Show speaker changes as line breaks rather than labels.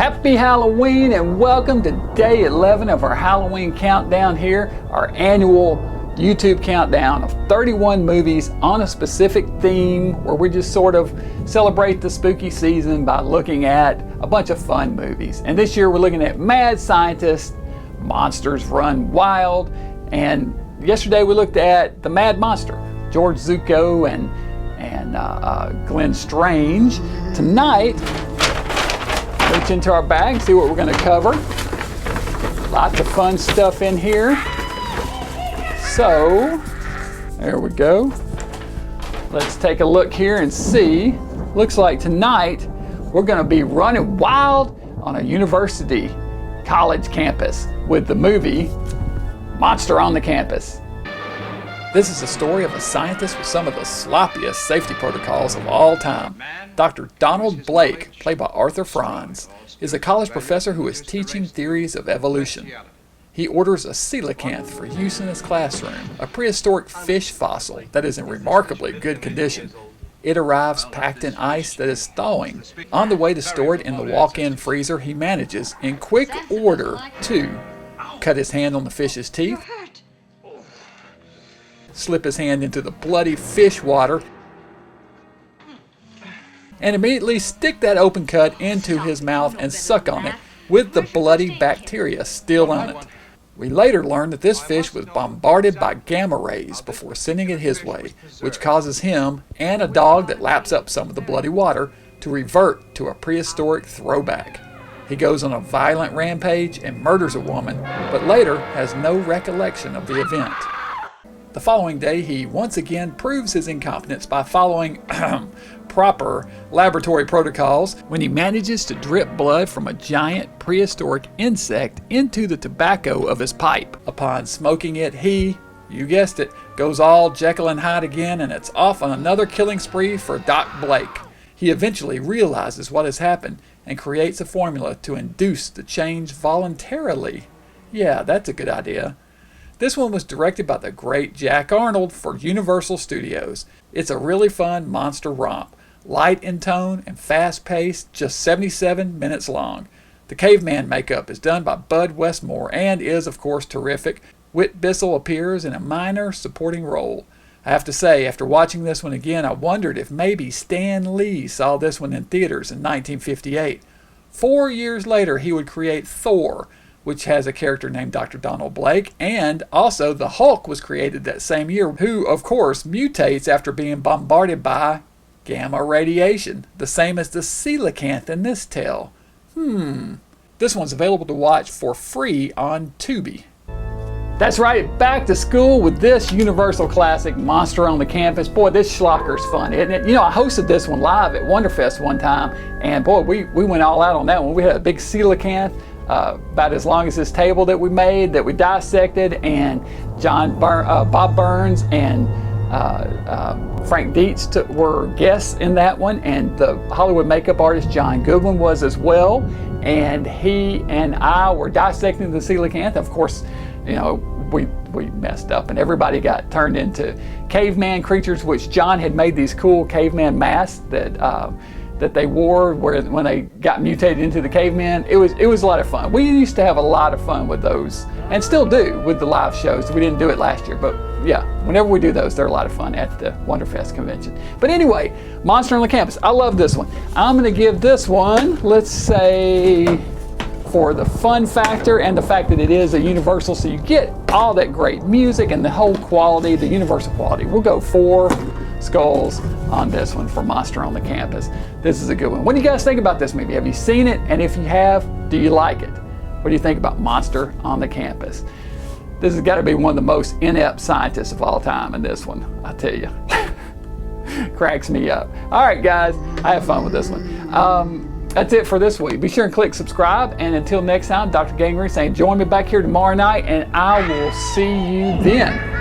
Happy Halloween and welcome to day 11 of our Halloween countdown here, our annual YouTube countdown of 31 movies on a specific theme where we just sort of celebrate the spooky season by looking at a bunch of fun movies. And this year we're looking at Mad Scientist, Monsters Run Wild, and yesterday we looked at The Mad Monster, George Zucco and Glenn Strange. Tonight, reach into our bag, see what we're going to cover. Lots of fun stuff in here. So, there we go. Let's take a look here and see. Looks like tonight we're going to be running wild on a university college campus with the movie Monster on the Campus. This is a story of a scientist with some of the sloppiest safety protocols of all time. Dr. Donald Blake, played by Arthur Franz, is a college professor who is teaching theories of evolution. He orders a coelacanth for use in his classroom, a prehistoric fish fossil that is in remarkably good condition. It arrives packed in ice that is thawing. On the way to store it in the walk-in freezer, he manages, in quick order, to cut his hand on the fish's teeth, slip his hand into the bloody fish water, and immediately stick that open cut into his mouth and suck on it with the bloody bacteria still on it. We later learn that this fish was bombarded by gamma rays before sending it his way, which causes him and a dog that laps up some of the bloody water to revert to a prehistoric throwback. He goes on a violent rampage and murders a woman, but later has no recollection of the event. The following day, he once again proves his incompetence by following proper laboratory protocols when he manages to drip blood from a giant prehistoric insect into the tobacco of his pipe. Upon smoking it, he, you guessed it, goes all Jekyll and Hyde again, and it's off on another killing spree for Doc Blake. He eventually realizes what has happened and creates a formula to induce the change voluntarily. Yeah, that's a good idea. This one was directed by the great Jack Arnold for Universal Studios. It's a really fun monster romp, light in tone and fast-paced, just 77 minutes long. The caveman makeup is done by Bud Westmore and is, of course, terrific. Whit Bissell appears in a minor supporting role. I have to say, after watching this one again, I wondered if maybe Stan Lee saw this one in theaters in 1958. 4 years later, he would create Thor, which has a character named Dr. Donald Blake, and also the Hulk was created that same year, who, of course, mutates after being bombarded by gamma radiation, the same as the coelacanth in this tale. This one's available to watch for free on Tubi. That's right, back to school with this Universal classic, Monster on the Campus. Boy, this schlocker's fun, isn't it? You know, I hosted this one live at Wonderfest one time, and boy, we went all out on that one. We had a big coelacanth, about as long as this table that we made, that we dissected, and Bob Burns and Frank Dietz were guests in that one, and the Hollywood makeup artist John Goodwin was as well, and he and I were dissecting the coelacanth. Of course, you know, we messed up and everybody got turned into caveman creatures, which John had made these cool caveman masks that they wore when they got mutated into the caveman. It was a lot of fun. We used to have a lot of fun with those, and still do with the live shows. We didn't do it last year, but yeah, whenever we do those, they're a lot of fun at the Wonderfest convention. But anyway, Monster on the Campus. I love this one. I'm going to give this one, let's say, for the fun factor and the fact that it is a Universal, so you get all that great music and the whole quality, the Universal quality. We'll go 4 skulls on this one for Monster on the Campus. This is a good one. What do you guys think about this movie? Have you seen it? And if you have, do you like it? What do you think about Monster on the Campus? This has got to be one of the most inept scientists of all time in this one, I tell you. Cracks me up. All right, guys, I have fun with this one. That's it for this week. Be sure and click subscribe. And until next time, Dr. Gangrene saying join me back here tomorrow night, and I will see you then.